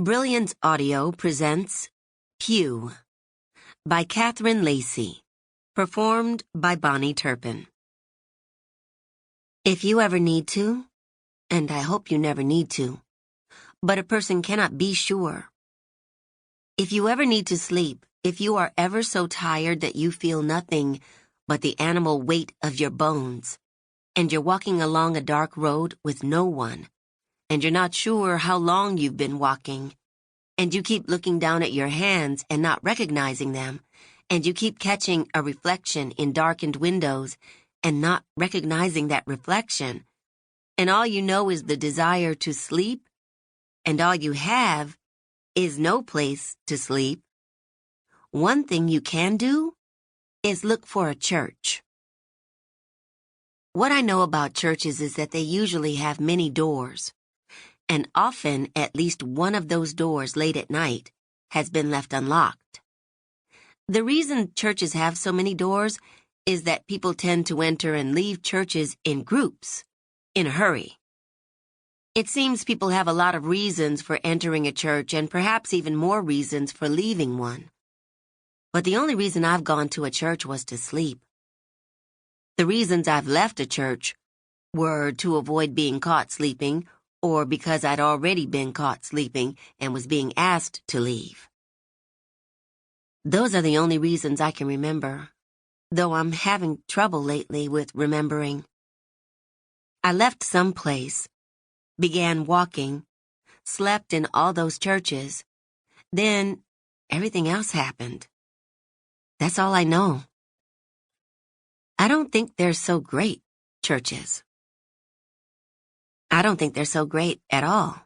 Brilliance Audio presents Pew by Catherine Lacey, performed by Bonnie Turpin. If you ever need to, and I hope you never need to, but a person cannot be sure. If you ever need to sleep, if you are ever so tired that you feel nothing but the animal weight of your bones, and you're walking along a dark road with no one, and you're not sure how long you've been walking, and you keep looking down at your hands and not recognizing them, and you keep catching a reflection in darkened windows and not recognizing that reflection, and all you know is the desire to sleep, and all you have is no place to sleep, one thing you can do is look for a church. What I know about churches is that they usually have many doors, and often at least one of those doors late at night has been left unlocked. The reason churches have so many doors is that people tend to enter and leave churches in groups, in a hurry. It seems people have a lot of reasons for entering a church and perhaps even more reasons for leaving one. But the only reason I've gone to a church was to sleep. The reasons I've left a church were to avoid being caught sleeping, or because I'd already been caught sleeping and was being asked to leave. Those are the only reasons I can remember, though I'm having trouble lately with remembering. I left some place, began walking, slept in all those churches, then everything else happened. That's all I know. I don't think they're so great, churches. I don't think they're so great at all.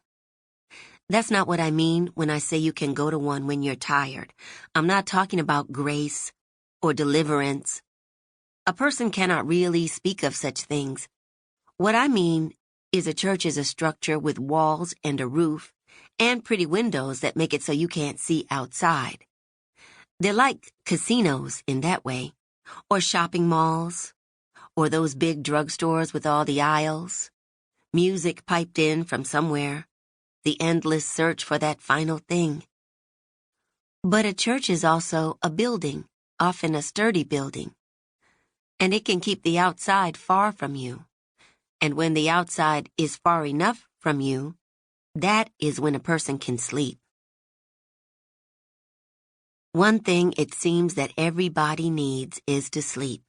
That's not what I mean when I say you can go to one when you're tired. I'm not talking about grace or deliverance. A person cannot really speak of such things. What I mean is a church is a structure with walls and a roof and pretty windows that make it so you can't see outside. They're like casinos in that way, or shopping malls, or those big drugstores with all the aisles. Music piped in from somewhere, the endless search for that final thing. But a church is also a building, often a sturdy building, and it can keep the outside far from you. And when the outside is far enough from you, that is when a person can sleep. One thing it seems that everybody needs is to sleep,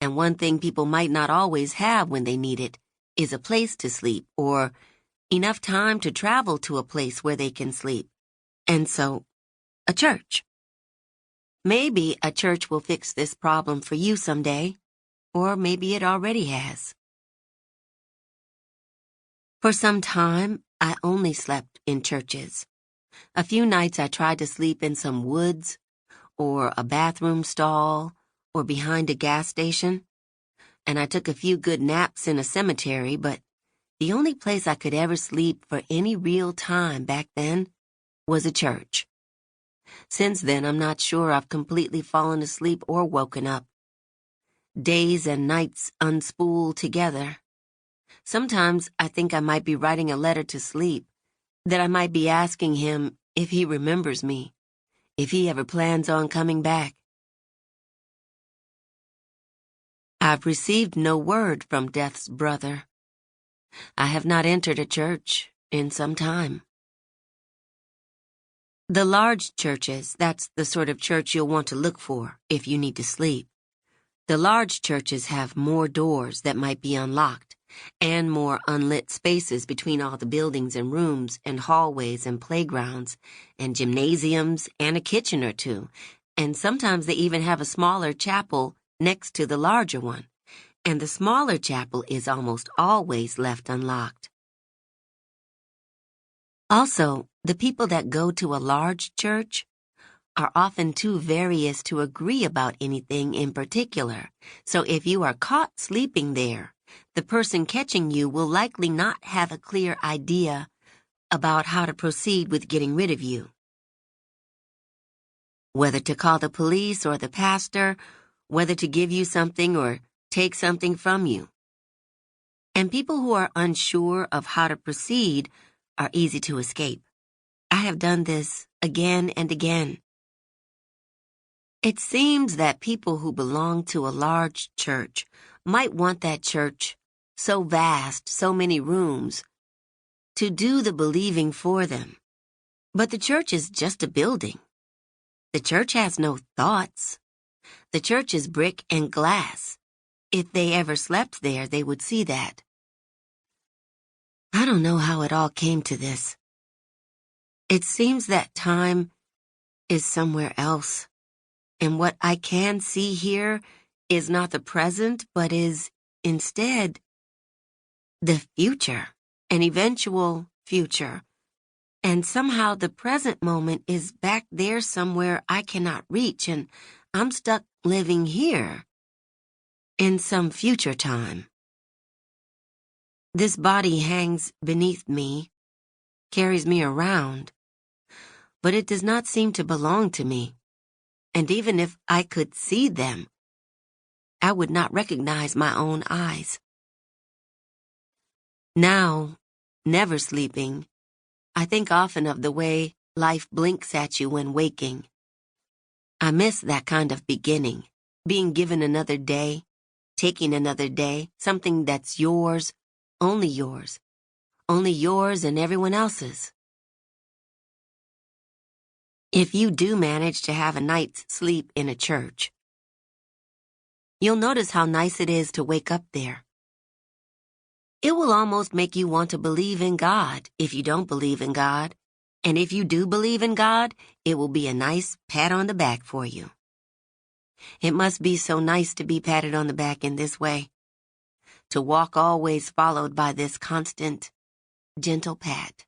and one thing people might not always have when they need it is a place to sleep, or enough time to travel to a place where they can sleep. And so, a church. Maybe a church will fix this problem for you someday, or maybe it already has. For some time, I only slept in churches. A few nights I tried to sleep in some woods, or a bathroom stall, or behind a gas station. And I took a few good naps in a cemetery, but the only place I could ever sleep for any real time back then was a church. Since then, I'm not sure I've completely fallen asleep or woken up. Days and nights unspool together. Sometimes I think I might be writing a letter to sleep, that I might be asking him if he remembers me, if he ever plans on coming back. I've received no word from death's brother. I have not entered a church in some time. The large churches, that's the sort of church you'll want to look for if you need to sleep. The large churches have more doors that might be unlocked, and more unlit spaces between all the buildings and rooms and hallways and playgrounds and gymnasiums and a kitchen or two, and sometimes they even have a smaller chapel next to the larger one, and the smaller chapel is almost always left unlocked. Also, the people that go to a large church are often too various to agree about anything in particular, so if you are caught sleeping there, the person catching you will likely not have a clear idea about how to proceed with getting rid of you. Whether to call the police or the pastor, whether to give you something or take something from you. And people who are unsure of how to proceed are easy to escape. I have done this again and again. It seems that people who belong to a large church might want that church, so vast, so many rooms, to do the believing for them. But the church is just a building. The church has no thoughts. The church is brick and glass. If they ever slept there, they would see that. I don't know how it all came to this. It seems that time is somewhere else, and what I can see here is not the present, but is, instead, the future, an eventual future. And somehow the present moment is back there somewhere I cannot reach, and I'm stuck living here in some future time. This body hangs beneath me, carries me around, but it does not seem to belong to me. And even if I could see them, I would not recognize my own eyes. Now, never sleeping, I think often of the way life blinks at you when waking. I miss that kind of beginning, being given another day, taking another day, something that's yours only yours and everyone else's. If you do manage to have a night's sleep in a church, you'll notice how nice it is to wake up there. It will almost make you want to believe in God if you don't believe in God. And if you do believe in God, it will be a nice pat on the back for you. It must be so nice to be patted on the back in this way, to walk always followed by this constant, gentle pat.